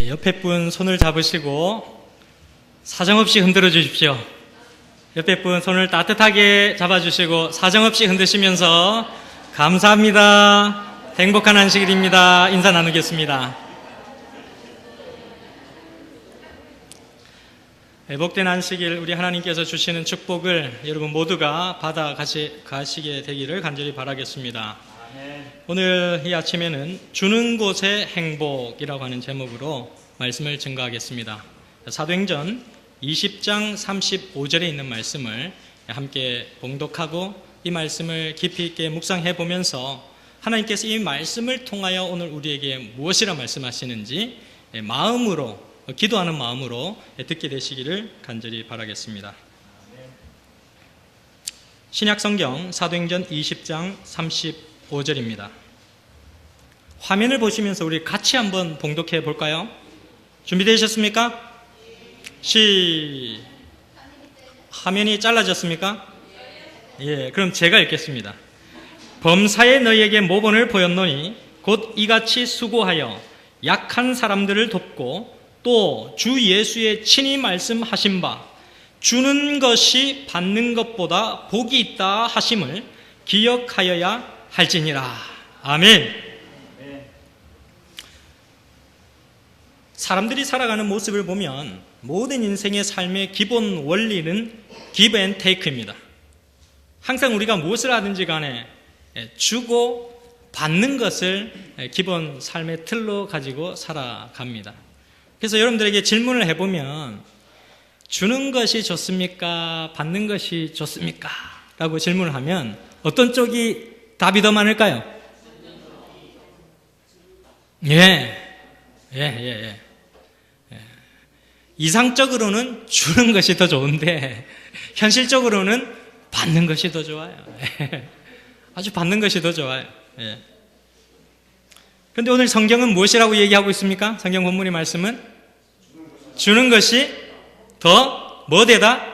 옆에 분 손을 잡으시고 사정없이 흔들어 주십시오. 옆에 분 손을 따뜻하게 잡아주시고 사정없이 흔드시면서 감사합니다. 행복한 안식일입니다. 인사 나누겠습니다. 복된 안식일, 우리 하나님께서 주시는 축복을 여러분 모두가 받아 가시게 되기를 간절히 바라겠습니다. 오늘 이 아침에는 주는 곳의 행복이라고 하는 제목으로 말씀을 증거하겠습니다. 사도행전 20장 35절에 있는 말씀을 함께 봉독하고 이 말씀을 깊이 있게 묵상해 보면서 하나님께서 이 말씀을 통하여 오늘 우리에게 무엇이라 말씀하시는지 마음으로, 기도하는 마음으로 듣게 되시기를 간절히 바라겠습니다. 신약성경 사도행전 20장 35절입니다. 화면을 보시면서 우리 같이 한번 봉독해 볼까요? 준비되셨습니까? 화면이 잘라졌습니까? 예, 그럼 제가 읽겠습니다. 범사에 너희에게 모본을 보였노니 곧 이같이 수고하여 약한 사람들을 돕고 또 주 예수의 친히 말씀하신 바 주는 것이 받는 것보다 복이 있다 하심을 기억하여야 할지니라. 아멘. 사람들이 살아가는 모습을 보면 모든 인생의 삶의 기본 원리는 give and take입니다. 항상 우리가 무엇을 하든지 간에 주고 받는 것을 기본 삶의 틀로 가지고 살아갑니다. 그래서 여러분들에게 질문을 해보면 주는 것이 좋습니까? 받는 것이 좋습니까? 라고 질문을 하면 어떤 쪽이 답이 더 많을까요? 예. 이상적으로는 주는 것이 더 좋은데 현실적으로는 받는 것이 더 좋아요. 아주 받는 것이 더 좋아요. 그런데 오늘 성경은 무엇이라고 얘기하고 있습니까? 성경 본문의 말씀은 주는 것이 더 뭐되다?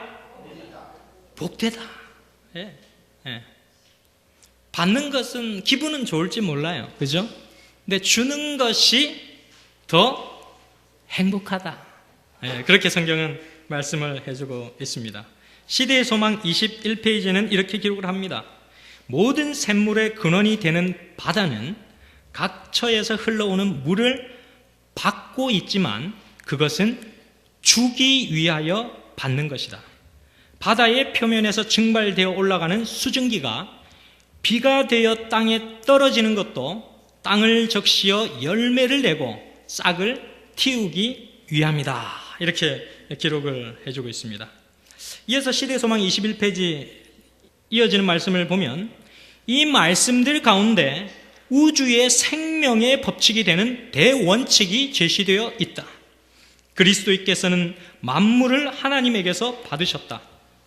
복되다. 받는 것은 기분은 좋을지 몰라요. 그죠? 근데 주는 것이 더 행복하다. 그렇게 성경은 말씀을 해주고 있습니다. 시대의 소망 21페이지는 이렇게 기록을 합니다. 모든 샘물의 근원이 되는 바다는 각 처에서 흘러오는 물을 받고 있지만 그것은 주기 위하여 받는 것이다. 바다의 표면에서 증발되어 올라가는 수증기가 비가 되어 땅에 떨어지는 것도 땅을 적시어 열매를 내고 싹을 틔우기 위함이다. 이렇게 기록을 해주고 있습니다. 이어서 시대의 소망 21페이지 이어지는 말씀을 보면 이 말씀들 가운데 우주의 생명의 법칙이 되는 대원칙이 제시되어 있다. 그리스도께서는 만물을 하나님에게서 받으셨다.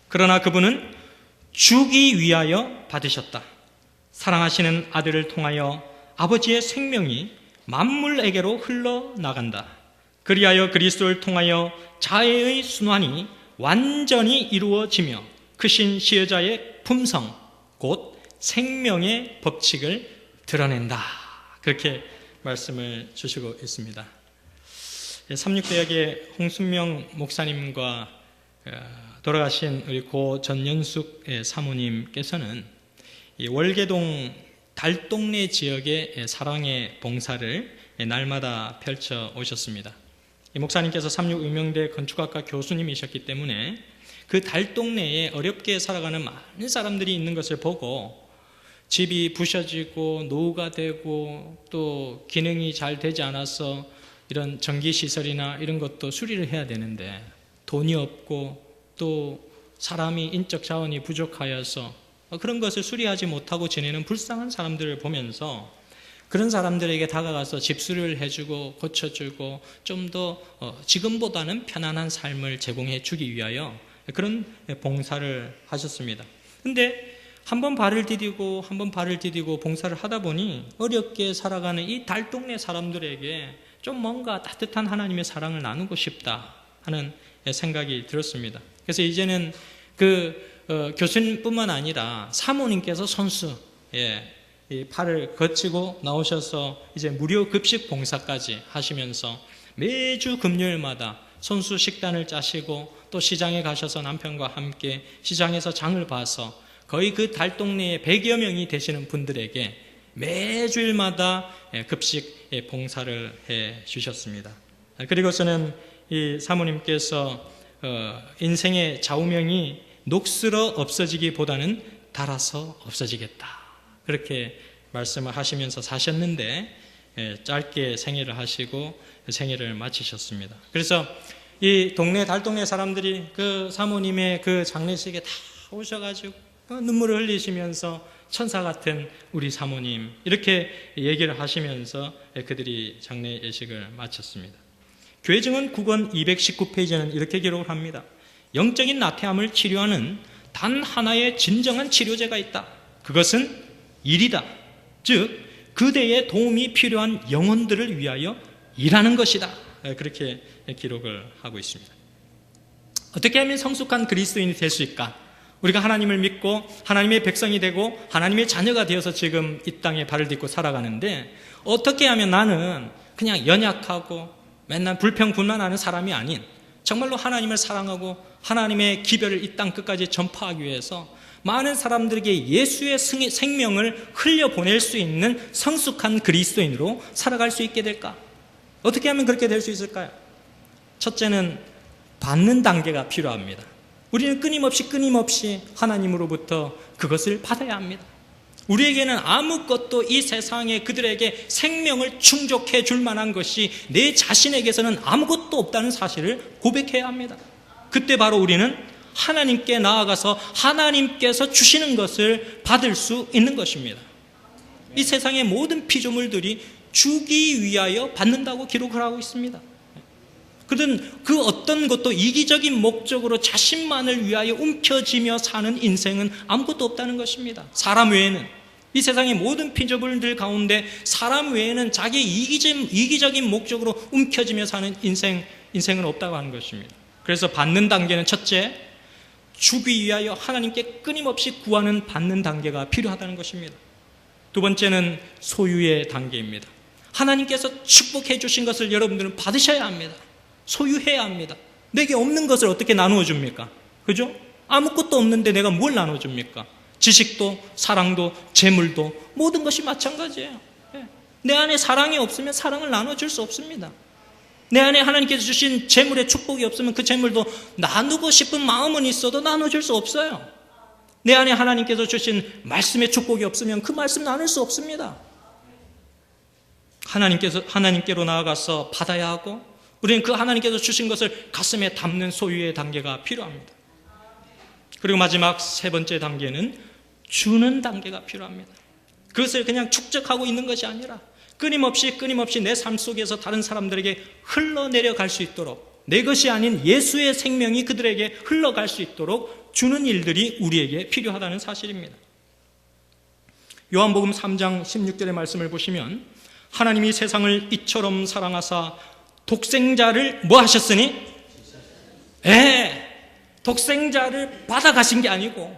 그러나 그분은 주기 위하여 받으셨다. 사랑하시는 아들을 통하여 아버지의 생명이 만물에게로 흘러나간다. 그리하여 그리스도를 통하여 자애의 순환이 완전히 이루어지며 크신 시여자의 품성, 곧 생명의 법칙을 드러낸다. 그렇게 말씀을 주시고 있습니다. 삼육대학의 홍순명 목사님과 돌아가신 우리 고 전연숙 사모님께서는 월계동 달동네 지역의 사랑의 봉사를 날마다 펼쳐 오셨습니다. 이 목사님께서 삼육의명대 건축학과 교수님이셨기 때문에 그 달동네에 어렵게 살아가는 많은 사람들이 있는 것을 보고 집이 부셔지고 노후가 되고 또 기능이 잘 되지 않아서 이런 전기시설이나 이런 것도 수리를 해야 되는데 돈이 없고 또 사람이 인적 자원이 부족하여서 그런 것을 수리하지 못하고 지내는 불쌍한 사람들을 보면서 그런 사람들에게 다가가서 집수리를 해주고 고쳐주고 좀 더 지금보다는 편안한 삶을 제공해 주기 위하여 그런 봉사를 하셨습니다. 근데 한 번 발을 디디고 한 번 발을 디디고 봉사를 하다 보니 어렵게 살아가는 이 달동네 사람들에게 좀 뭔가 따뜻한 하나님의 사랑을 나누고 싶다 하는 생각이 들었습니다. 그래서 이제는 교수님뿐만 아니라 사모님께서 선수 이 팔을 거치고 나오셔서 이제 무료 급식 봉사까지 하시면서 매주 금요일마다 손수 식단을 짜시고 또 시장에 가셔서 남편과 함께 시장에서 장을 봐서 거의 그 달동네에 100여 명이 되시는 분들에게 매주일마다 급식 봉사를 해 주셨습니다. 그리고서는 이 사모님께서 인생의 좌우명이 녹슬어 없어지기보다는 달아서 없어지겠다, 그렇게 말씀을 하시면서 사셨는데 짧게 생애를 하시고 생애를 마치셨습니다. 그래서 이 달동네 사람들이 그 사모님의 그 장례식에 다 오셔가지고 눈물을 흘리시면서 천사 같은 우리 사모님, 이렇게 얘기를 하시면서 그들이 장례 예식을 마쳤습니다. 교회증언 9권 219페이지는 이렇게 기록을 합니다. 영적인 나태함을 치료하는 단 하나의 진정한 치료제가 있다. 그것은 일이다. 즉 그대의 도움이 필요한 영혼들을 위하여 일하는 것이다. 그렇게 기록을 하고 있습니다. 어떻게 하면 성숙한 그리스도인이 될 수 있을까? 우리가 하나님을 믿고 하나님의 백성이 되고 하나님의 자녀가 되어서 지금 이 땅에 발을 딛고 살아가는데, 어떻게 하면 나는 그냥 연약하고 맨날 불평불만하는 사람이 아닌, 정말로 하나님을 사랑하고 하나님의 기별을 이 땅 끝까지 전파하기 위해서 많은 사람들에게 예수의 생명을 흘려보낼 수 있는 성숙한 그리스도인으로 살아갈 수 있게 될까? 어떻게 하면 그렇게 될 수 있을까요? 첫째는 받는 단계가 필요합니다. 우리는 끊임없이 하나님으로부터 그것을 받아야 합니다. 우리에게는 아무것도 이 세상에 그들에게 생명을 충족해 줄 만한 것이 내 자신에게서는 아무것도 없다는 사실을 고백해야 합니다. 그때 바로 우리는 하나님께 나아가서 하나님께서 주시는 것을 받을 수 있는 것입니다. 이 세상의 모든 피조물들이 주기 위하여 받는다고 기록을 하고 있습니다. 그든 그 어떤 것도 이기적인 목적으로 자신만을 위하여 움켜쥐며 사는 인생은 아무것도 없다는 것입니다. 사람 외에는, 이 세상의 모든 피조물들 가운데 사람 외에는 자기 이기적인 목적으로 움켜쥐며 사는 인생은 없다고 하는 것입니다. 그래서 받는 단계는 첫째, 주기 위하여 하나님께 끊임없이 구하는 받는 단계가 필요하다는 것입니다. 두 번째는 소유의 단계입니다. 하나님께서 축복해 주신 것을 여러분들은 받으셔야 합니다. 소유해야 합니다. 내게 없는 것을 어떻게 나누어 줍니까? 그죠? 아무것도 없는데 내가 뭘 나눠 줍니까? 지식도, 사랑도, 재물도, 모든 것이 마찬가지예요. 내 안에 사랑이 없으면 사랑을 나눠 줄 수 없습니다. 내 안에 하나님께서 주신 재물의 축복이 없으면 그 재물도 나누고 싶은 마음은 있어도 나눠줄 수 없어요. 내 안에 하나님께서 주신 말씀의 축복이 없으면 그 말씀 나눌 수 없습니다. 하나님께로 나아가서 받아야 하고, 우리는 그 하나님께서 주신 것을 가슴에 담는 소유의 단계가 필요합니다. 그리고 마지막 세 번째 단계는 주는 단계가 필요합니다. 그것을 그냥 축적하고 있는 것이 아니라 끊임없이 내 삶 속에서 다른 사람들에게 흘러내려갈 수 있도록, 내 것이 아닌 예수의 생명이 그들에게 흘러갈 수 있도록 주는 일들이 우리에게 필요하다는 사실입니다. 요한복음 3장 16절의 말씀을 보시면, 하나님이 세상을 이처럼 사랑하사 독생자를 뭐 하셨으니? 독생자를 받아가신 게 아니고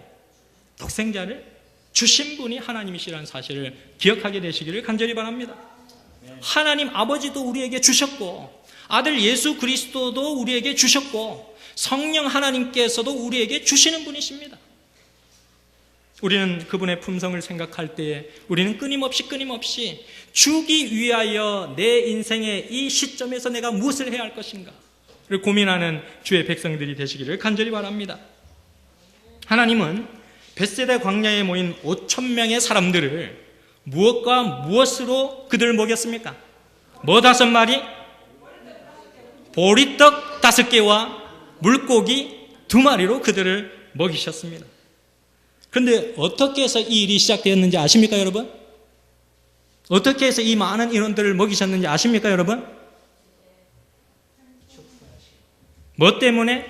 독생자를 주신 분이 하나님이시라는 사실을 기억하게 되시기를 간절히 바랍니다. 하나님 아버지도 우리에게 주셨고, 아들 예수 그리스도도 우리에게 주셨고, 성령 하나님께서도 우리에게 주시는 분이십니다. 우리는 그분의 품성을 생각할 때에 우리는 끊임없이 주기 위하여 내 인생의 이 시점에서 내가 무엇을 해야 할 것인가 를 고민하는 주의 백성들이 되시기를 간절히 바랍니다. 하나님은 벳세다 광야에 모인 5,000명의 사람들을 무엇과 무엇으로 그들을 먹였습니까? 뭐 5마리? 보리떡 5개와 물고기 2마리로 그들을 먹이셨습니다. 그런데 어떻게 해서 이 일이 시작되었는지 아십니까, 여러분? 어떻게 해서 이 많은 인원들을 먹이셨는지 아십니까, 여러분? 뭐 때문에?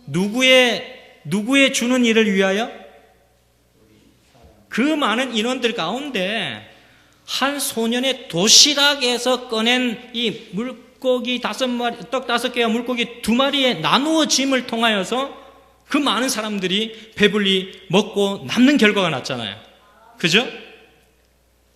누구의 주는 일을 위하여? 그 많은 인원들 가운데 한 소년의 도시락에서 꺼낸 이 물고기 5마리, 떡 5개와 물고기 2마리의 나누어짐을 통하여서 그 많은 사람들이 배불리 먹고 남는 결과가 났잖아요. 그죠?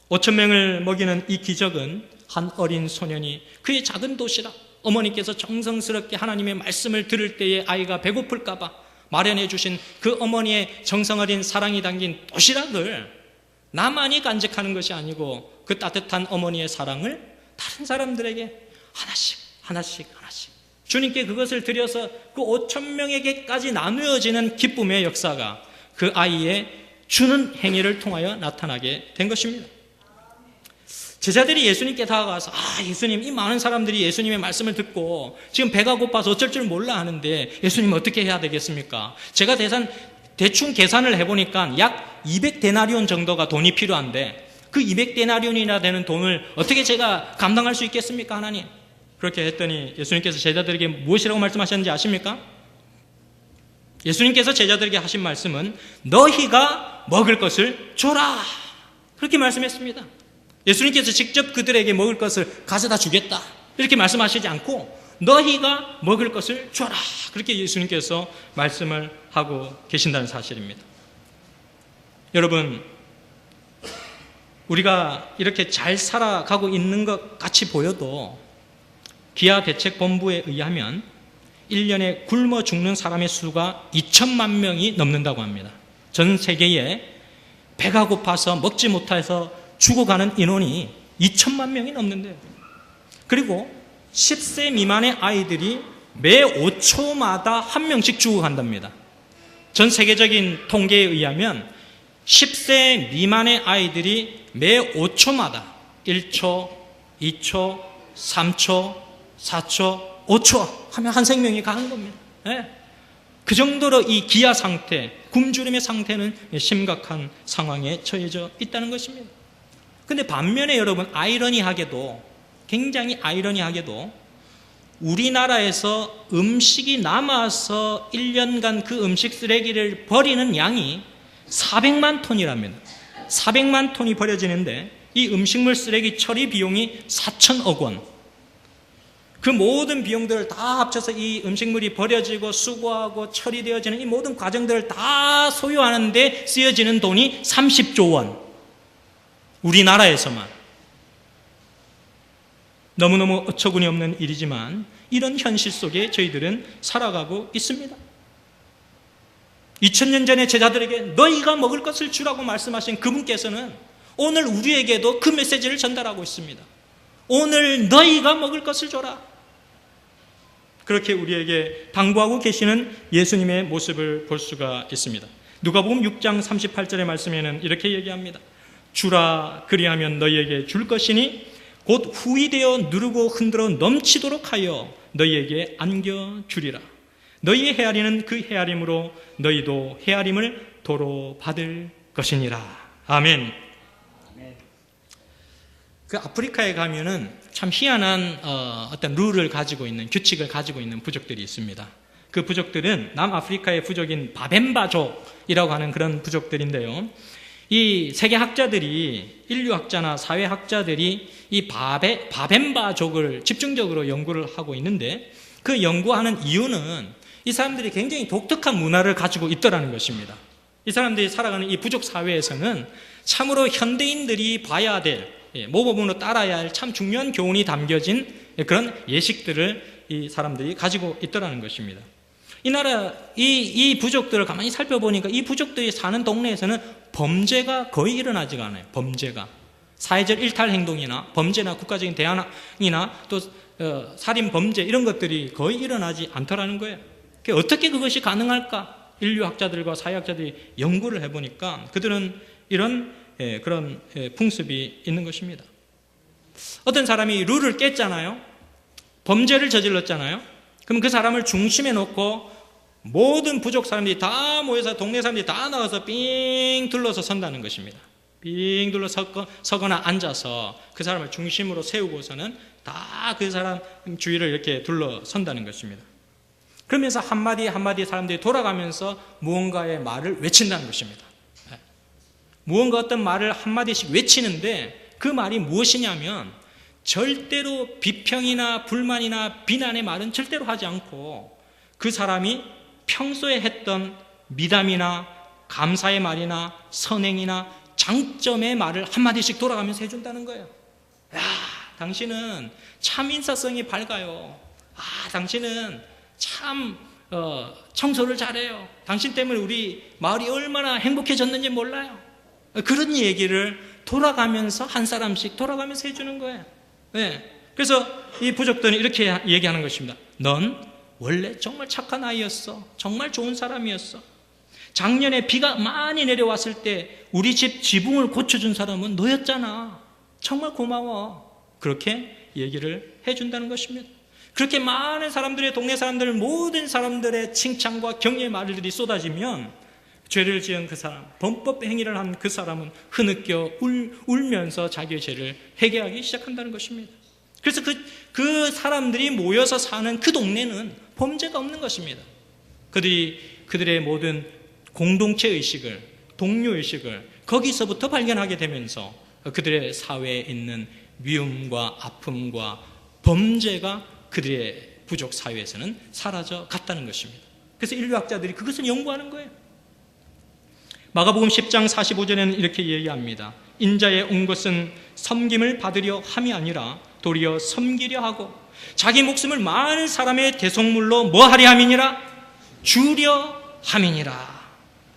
5,000명을 먹이는 이 기적은 한 어린 소년이 그의 작은 도시락, 어머니께서 정성스럽게 하나님의 말씀을 들을 때에 아이가 배고플까 봐 마련해 주신 그 어머니의 정성어린 사랑이 담긴 도시락을 나만이 간직하는 것이 아니고 그 따뜻한 어머니의 사랑을 다른 사람들에게 하나씩 주님께 그것을 드려서 그 5,000명에게까지 나누어지는 기쁨의 역사가 그 아이의 주는 행위를 통하여 나타나게 된 것입니다. 제자들이 예수님께 다가가서 예수님, 이 많은 사람들이 예수님의 말씀을 듣고 지금 배가 고파서 어쩔 줄 몰라 하는데 예수님 어떻게 해야 되겠습니까? 제가 대충 계산을 해보니까 약 200데나리온 정도가 돈이 필요한데 그 200데나리온이나 되는 돈을 어떻게 제가 감당할 수 있겠습니까, 하나님? 그렇게 했더니 예수님께서 제자들에게 무엇이라고 말씀하셨는지 아십니까? 예수님께서 제자들에게 하신 말씀은 너희가 먹을 것을 줘라, 그렇게 말씀했습니다. 예수님께서 직접 그들에게 먹을 것을 가져다 주겠다 이렇게 말씀하시지 않고 너희가 먹을 것을 줘라, 그렇게 예수님께서 말씀을 하고 계신다는 사실입니다. 여러분, 우리가 이렇게 잘 살아가고 있는 것 같이 보여도 기아대책본부에 의하면 1년에 굶어 죽는 사람의 수가 2천만 명이 넘는다고 합니다. 전 세계에 배가 고파서 먹지 못해서 죽어가는 인원이 2천만 명이 넘는데요. 그리고 10세 미만의 아이들이 매 5초마다 한 명씩 죽어간답니다. 전 세계적인 통계에 의하면 10세 미만의 아이들이 매 5초마다 1초, 2초, 3초, 4초, 5초 하면 한 생명이 가는 겁니다. 그 정도로 이 기아 상태, 굶주림의 상태는 심각한 상황에 처해져 있다는 것입니다. 근데 반면에 여러분, 굉장히 아이러니하게도 우리나라에서 음식이 남아서 1년간 그 음식 쓰레기를 버리는 양이 400만 톤이랍니다. 400만 톤이 버려지는데 이 음식물 쓰레기 처리 비용이 4천억 원. 그 모든 비용들을 다 합쳐서 이 음식물이 버려지고 수거하고 처리되어지는 이 모든 과정들을 다 소유하는 데 쓰여지는 돈이 30조 원. 우리나라에서만. 너무너무 어처구니 없는 일이지만 이런 현실 속에 저희들은 살아가고 있습니다. 2000년 전에 제자들에게 너희가 먹을 것을 주라고 말씀하신 그분께서는 오늘 우리에게도 그 메시지를 전달하고 있습니다. 오늘 너희가 먹을 것을 줘라, 그렇게 우리에게 당부하고 계시는 예수님의 모습을 볼 수가 있습니다. 누가복음 6장 38절의 말씀에는 이렇게 얘기합니다. 주라, 그리하면 너희에게 줄 것이니 곧 후이되어 누르고 흔들어 넘치도록 하여 너희에게 안겨주리라. 너희의 헤아리는 그 헤아림으로 너희도 헤아림을 도로 받을 것이니라. 아멘. 그 아프리카에 가면은 참 희한한 어떤 룰을 가지고 있는, 규칙을 가지고 있는 부족들이 있습니다. 그 부족들은 남아프리카의 부족인 바벤바족이라고 하는 그런 부족들인데요. 이 세계학자들이, 인류학자나 사회학자들이 이 바벤바족을 집중적으로 연구를 하고 있는데 그 연구하는 이유는 이 사람들이 굉장히 독특한 문화를 가지고 있더라는 것입니다. 이 사람들이 살아가는 이 부족 사회에서는 참으로 현대인들이 봐야 될, 모범으로 따라야 할 참 중요한 교훈이 담겨진 그런 예식들을 이 사람들이 가지고 있더라는 것입니다. 이 부족들을 가만히 살펴보니까 이 부족들이 사는 동네에서는 범죄가 거의 일어나지가 않아요. 범죄가. 사회적 일탈 행동이나 범죄나 국가적인 대안이나 또 살인 범죄 이런 것들이 거의 일어나지 않더라는 거예요. 어떻게 그것이 가능할까? 인류학자들과 사회학자들이 연구를 해보니까 그들은 이런 그런 풍습이 있는 것입니다. 어떤 사람이 룰을 깼잖아요. 범죄를 저질렀잖아요. 그럼 그 사람을 중심에 놓고 모든 부족 사람들이 다 모여서 동네 사람들이 다 나와서 삥 둘러서 선다는 것입니다. 삥 둘러 서거나 앉아서 그 사람을 중심으로 세우고서는 다 그 사람 주위를 이렇게 둘러선다는 것입니다. 그러면서 한마디 한마디 사람들이 돌아가면서 무언가의 말을 외친다는 것입니다. 무언가 어떤 말을 한마디씩 외치는데 그 말이 무엇이냐면 절대로 비평이나 불만이나 비난의 말은 절대로 하지 않고 그 사람이 평소에 했던 미담이나 감사의 말이나 선행이나 장점의 말을 한마디씩 돌아가면서 해준다는 거예요. 야, 당신은 참 인사성이 밝아요. 당신은 참 청소를 잘해요. 당신 때문에 우리 마을이 얼마나 행복해졌는지 몰라요. 그런 얘기를 돌아가면서 한 사람씩 돌아가면서 해주는 거예요. 네. 그래서 이 부족들은 이렇게 얘기하는 것입니다. 넌 원래 정말 착한 아이였어. 정말 좋은 사람이었어. 작년에 비가 많이 내려왔을 때 우리 집 지붕을 고쳐준 사람은 너였잖아. 정말 고마워. 그렇게 얘기를 해준다는 것입니다. 그렇게 많은 사람들의, 동네 사람들, 모든 사람들의 칭찬과 격려의 말들이 쏟아지면 죄를 지은 그 사람, 범법 행위를 한 그 사람은 흐느껴 울면서 자기의 죄를 회개하기 시작한다는 것입니다. 그래서 그 사람들이 모여서 사는 그 동네는 범죄가 없는 것입니다. 그들의 모든 공동체 의식을, 동료 의식을 거기서부터 발견하게 되면서 그들의 사회에 있는 미움과 아픔과 범죄가 그들의 부족 사회에서는 사라져 갔다는 것입니다. 그래서 인류학자들이 그것을 연구하는 거예요. 마가복음 10장 45절에는 이렇게 얘기합니다. 인자에 온 것은 섬김을 받으려 함이 아니라 도리어 섬기려 하고 자기 목숨을 많은 사람의 대속물로 뭐 하려 함이니라? 주려 함이니라.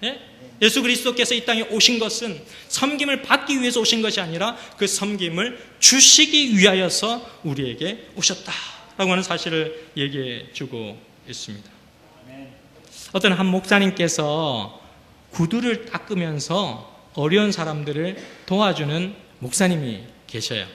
예? 예수 그리스도께서 이 땅에 오신 것은 섬김을 받기 위해서 오신 것이 아니라 그 섬김을 주시기 위하여서 우리에게 오셨다라고 하는 사실을 얘기해 주고 있습니다. 어떤 한 목사님께서 구두를 닦으면서 어려운 사람들을 도와주는 목사님이 계셔요.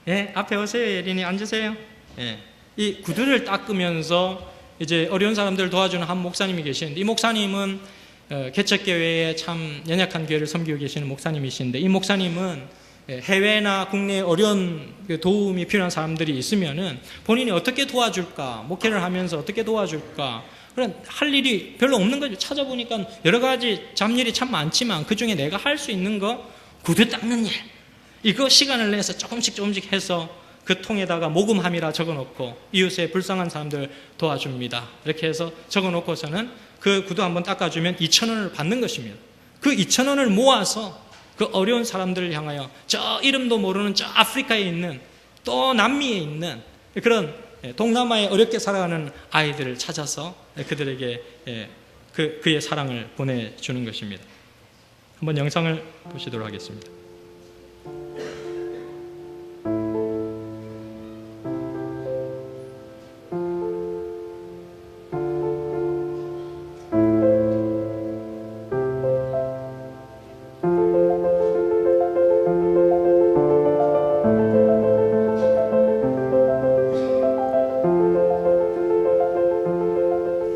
예, 앞에 오세요. 예린이 앉으세요. 예, 이 구두를 닦으면서 이제 어려운 사람들을 도와주는 한 목사님이 계시는데, 이 목사님은 개척교회에 참 연약한 교회를 섬기고 계시는 목사님이신데, 이 목사님은 해외나 국내에 어려운 도움이 필요한 사람들이 있으면은 본인이 어떻게 도와줄까, 목회를 하면서 어떻게 도와줄까, 그런 할 일이 별로 없는 거죠. 찾아보니까 여러 가지 잡일이 참 많지만 그 중에 내가 할 수 있는 거 구두 닦는 일, 이거 시간을 내서 조금씩 해서 그 통에다가 모금함이라 적어놓고 이웃의 불쌍한 사람들 도와줍니다. 이렇게 해서 적어놓고서는 그 구두 한번 닦아주면 2,000원을 받는 것입니다. 그 2,000원을 모아서 그 어려운 사람들을 향하여 저 이름도 모르는 저 아프리카에 있는, 또 남미에 있는 그런 동남아에 어렵게 살아가는 아이들을 찾아서 그들에게 그의 사랑을 보내주는 것입니다. 한번 영상을 보시도록 하겠습니다.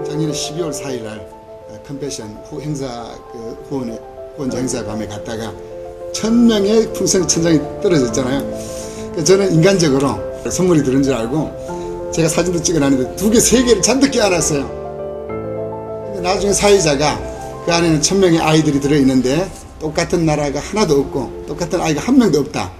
작년에 12월 4일 날 컨페션 후원자 행사 밤에 갔다가 1,000명의 풍선 천장이 떨어졌잖아요. 저는 인간적으로 선물이 들은 줄 알고 제가 사진도 찍어놨는데 2개, 3개를 잔뜩 껴안았어요. 근데 나중에 사회자가 그 안에는 1,000명의 아이들이 들어있는데 똑같은 나라가 하나도 없고 똑같은 아이가 한 명도 없다.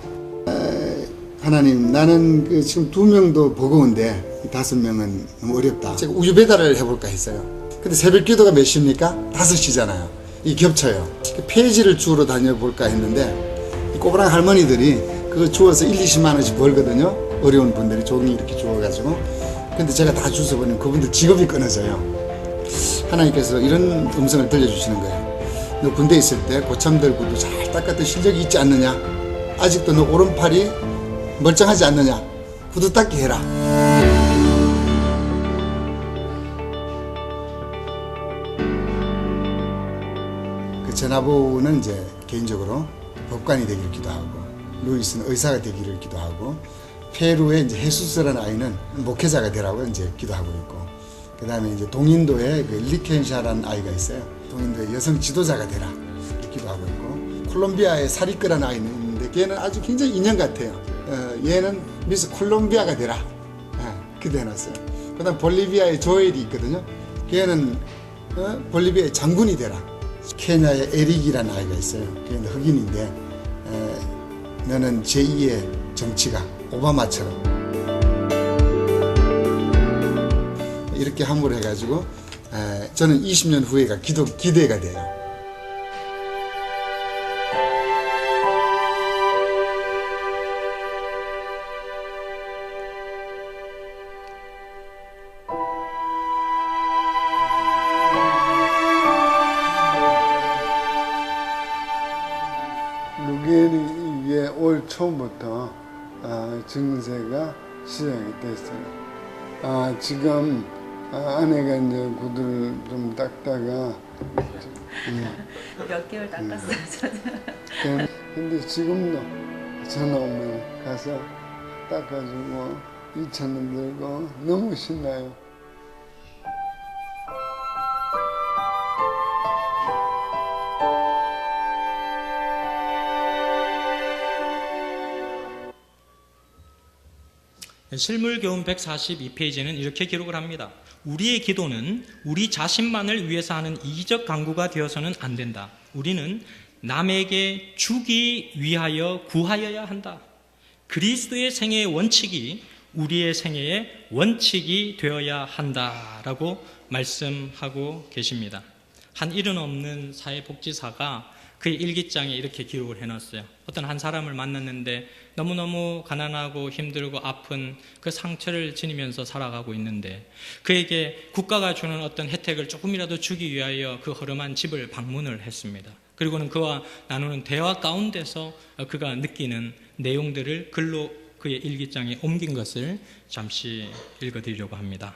하나님, 나는 지금 2명도 버거운데 5명은 너무 어렵다. 제가 우유 배달을 해볼까 했어요. 근데 새벽 기도가 몇 시입니까? 5시잖아요. 이 겹쳐요. 폐지를 주우러 다녀볼까 했는데 이 꼬부랑 할머니들이 그거 주워서 1-20만 원씩 벌거든요. 어려운 분들이 종이 이렇게 주워가지고. 근데 제가 다 주워버리면 그분들 직업이 끊어져요. 하나님께서 이런 음성을 들려주시는 거예요. 너 군대에 있을 때 고참들 구두 잘 닦았던 실력이 있지 않느냐? 아직도 너 오른팔이 멀쩡하지 않느냐? 구두 닦기 해라. 그 전화부는 이제 개인적으로 법관이 되기를 기도하고, 루이스는 의사가 되기를 기도하고, 페루의 이제 헤수스라는 아이는 목회자가 되라고 이제 기도하고 있고, 그 다음에 이제 동인도에 그 리켄샤라는 아이가 있어요. 동인도의 여성 지도자가 되라 이렇게 기도하고 있고, 콜롬비아의 사리크라는 아이는 있는데 걔는 아주 굉장히 인형 같아요. 얘는 미스 콜롬비아가 되라 기도해놨어요. 그 다음 볼리비아의 조엘이 있거든요. 걔는 볼리비아의 장군이 되라. 케냐의 에릭이라는 아이가 있어요. 걔는 흑인인데 너는 제2의 정치가 오바마처럼 이렇게 함으로 해가지고 저는 20년 후에가 기대가 돼요. 이게 올 초부터 증세가 시작이 됐어요. 지금 아내가 이제 구두를 좀 닦다가 몇 개월 닦았어요, 저는. 근데 지금도 전화 오면 가서 닦아주고 2,000원 들고 너무 신나요. 실물교훈 142페이지는 이렇게 기록을 합니다. 우리의 기도는 우리 자신만을 위해서 하는 이기적 강구가 되어서는 안 된다. 우리는 남에게 주기 위하여 구하여야 한다. 그리스도의 생애의 원칙이 우리의 생애의 원칙이 되어야 한다라고 말씀하고 계십니다. 한 일은 없는 사회복지사가 그의 일기장에 이렇게 기록을 해놨어요. 어떤 한 사람을 만났는데 너무너무 가난하고 힘들고 아픈 그 상처를 지니면서 살아가고 있는데 그에게 국가가 주는 어떤 혜택을 조금이라도 주기 위하여 그 허름한 집을 방문을 했습니다. 그리고는 그와 나누는 대화 가운데서 그가 느끼는 내용들을 글로 그의 일기장에 옮긴 것을 잠시 읽어드리려고 합니다.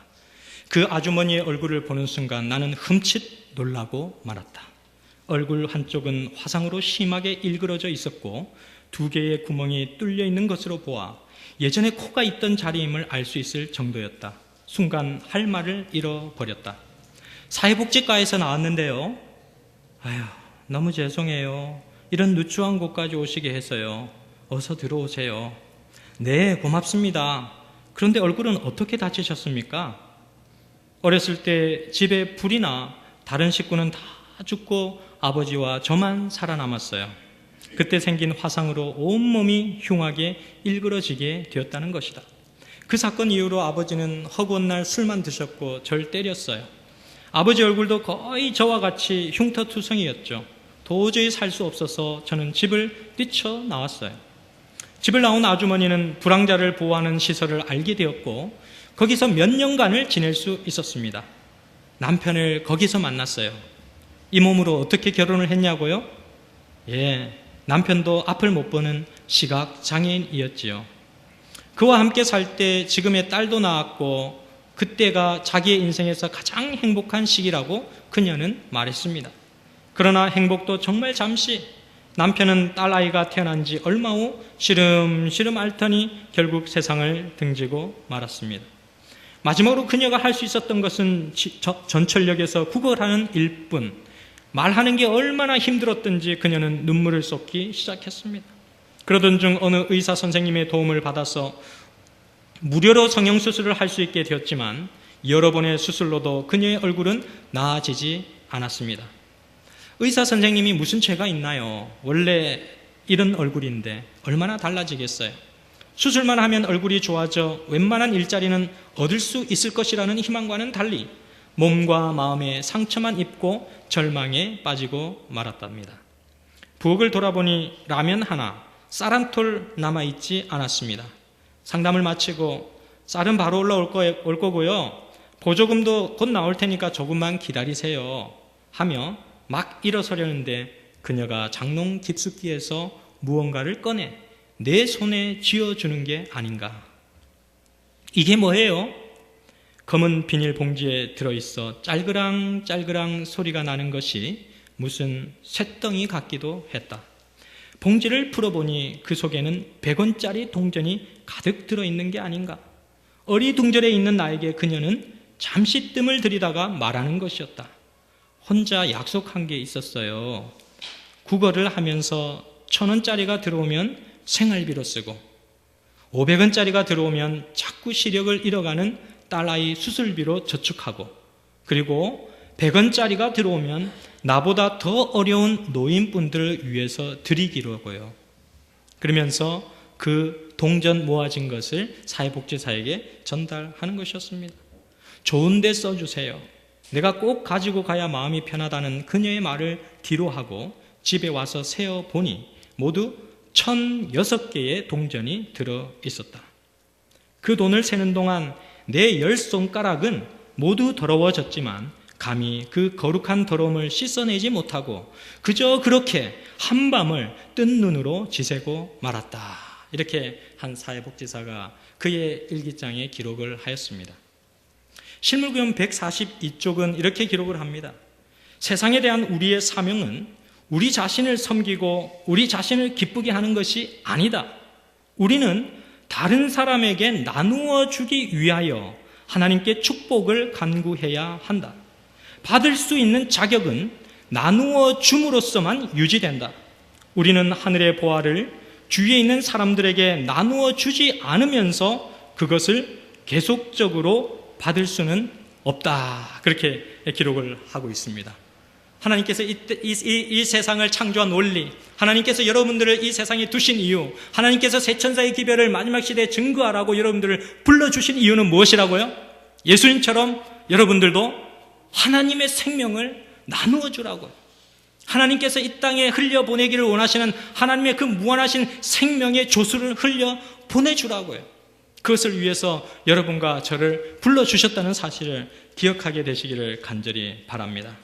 그 아주머니의 얼굴을 보는 순간 나는 흠칫 놀라고 말았다. 얼굴 한쪽은 화상으로 심하게 일그러져 있었고 2개의 구멍이 뚫려 있는 것으로 보아 예전에 코가 있던 자리임을 알 수 있을 정도였다. 순간 할 말을 잃어버렸다. 사회복지과에서 나왔는데요. 아휴, 너무 죄송해요. 이런 누추한 곳까지 오시게 해서요. 어서 들어오세요. 네, 고맙습니다. 그런데 얼굴은 어떻게 다치셨습니까? 어렸을 때 집에 불이 나 다른 식구는 다 죽고 아버지와 저만 살아남았어요. 그때 생긴 화상으로 온몸이 흉하게 일그러지게 되었다는 것이다. 그 사건 이후로 아버지는 허구한 날 술만 드셨고 절 때렸어요. 아버지 얼굴도 거의 저와 같이 흉터투성이었죠. 도저히 살 수 없어서 저는 집을 뛰쳐나왔어요. 집을 나온 아주머니는 불황자를 보호하는 시설을 알게 되었고 거기서 몇 년간을 지낼 수 있었습니다. 남편을 거기서 만났어요. 이 몸으로 어떻게 결혼을 했냐고요? 예, 남편도 앞을 못 보는 시각장애인이었지요. 그와 함께 살 때 지금의 딸도 낳았고 그때가 자기의 인생에서 가장 행복한 시기라고 그녀는 말했습니다. 그러나 행복도 정말 잠시. 남편은 딸아이가 태어난 지 얼마 후 시름시름 앓더니 결국 세상을 등지고 말았습니다. 마지막으로 그녀가 할 수 있었던 것은 전철역에서 구걸하는 일뿐. 말하는 게 얼마나 힘들었던지 그녀는 눈물을 쏟기 시작했습니다. 그러던 중 어느 의사 선생님의 도움을 받아서 무료로 성형수술을 할 수 있게 되었지만 여러 번의 수술로도 그녀의 얼굴은 나아지지 않았습니다. 의사 선생님이 무슨 죄가 있나요? 원래 이런 얼굴인데 얼마나 달라지겠어요? 수술만 하면 얼굴이 좋아져 웬만한 일자리는 얻을 수 있을 것이라는 희망과는 달리 몸과 마음에 상처만 입고 절망에 빠지고 말았답니다. 부엌을 돌아보니 라면 하나, 쌀 한 톨 남아있지 않았습니다. 상담을 마치고 쌀은 바로 올라올 거고요. 보조금도 곧 나올 테니까 조금만 기다리세요. 하며 막 일어서려는데 그녀가 장롱 깊숙이에서 무언가를 꺼내 내 손에 쥐어주는 게 아닌가. 이게 뭐예요? 검은 비닐봉지에 들어있어 짤그랑 소리가 나는 것이 무슨 쇳덩이 같기도 했다. 봉지를 풀어보니 그 속에는 100원짜리 동전이 가득 들어있는 게 아닌가. 어리둥절해 있는 나에게 그녀는 잠시 뜸을 들이다가 말하는 것이었다. 혼자 약속한 게 있었어요. 구걸을 하면서 1,000원짜리가 들어오면 생활비로 쓰고 500원짜리가 들어오면 자꾸 시력을 잃어가는 딸아이 수술비로 저축하고 그리고 100원짜리가 들어오면 나보다 더 어려운 노인분들을 위해서 드리기로고요. 그러면서 그 동전 모아진 것을 사회복지사에게 전달하는 것이었습니다. 좋은 데 써주세요. 내가 꼭 가지고 가야 마음이 편하다는 그녀의 말을 뒤로하고 집에 와서 세어보니 모두 1,006개의 동전이 들어있었다. 그 돈을 세는 동안 내 10손가락은 모두 더러워졌지만 감히 그 거룩한 더러움을 씻어내지 못하고 그저 그렇게 한밤을 뜬 눈으로 지새고 말았다. 이렇게 한 사회복지사가 그의 일기장에 기록을 하였습니다. 실물구현 142쪽은 이렇게 기록을 합니다. 세상에 대한 우리의 사명은 우리 자신을 섬기고 우리 자신을 기쁘게 하는 것이 아니다. 우리는 다른 사람에게 나누어 주기 위하여 하나님께 축복을 간구해야 한다. 받을 수 있는 자격은 나누어 줌으로써만 유지된다. 우리는 하늘의 보화를 주위에 있는 사람들에게 나누어 주지 않으면서 그것을 계속적으로 받을 수는 없다. 그렇게 기록을 하고 있습니다. 하나님께서 이 세상을 창조한 원리, 하나님께서 여러분들을 이 세상에 두신 이유, 하나님께서 새 천사의 기별을 마지막 시대에 증거하라고 여러분들을 불러주신 이유는 무엇이라고요? 예수님처럼 여러분들도 하나님의 생명을 나누어 주라고요. 하나님께서 이 땅에 흘려보내기를 원하시는 하나님의 그 무한하신 생명의 조수를 흘려 보내주라고요. 그것을 위해서 여러분과 저를 불러주셨다는 사실을 기억하게 되시기를 간절히 바랍니다.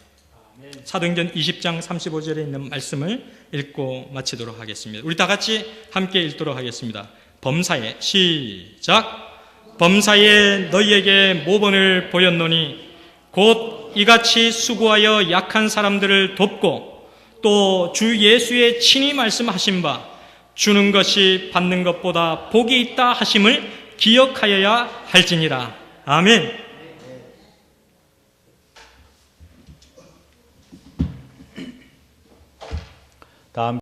사도행전 20장 35절에 있는 말씀을 읽고 마치도록 하겠습니다. 우리 다 같이 함께 읽도록 하겠습니다. 범사에 시작. 범사에 너희에게 모본을 보였노니 곧 이같이 수고하여 약한 사람들을 돕고 또 주 예수의 친히 말씀하신 바 주는 것이 받는 것보다 복이 있다 하심을 기억하여야 할지니라. 아멘. 다음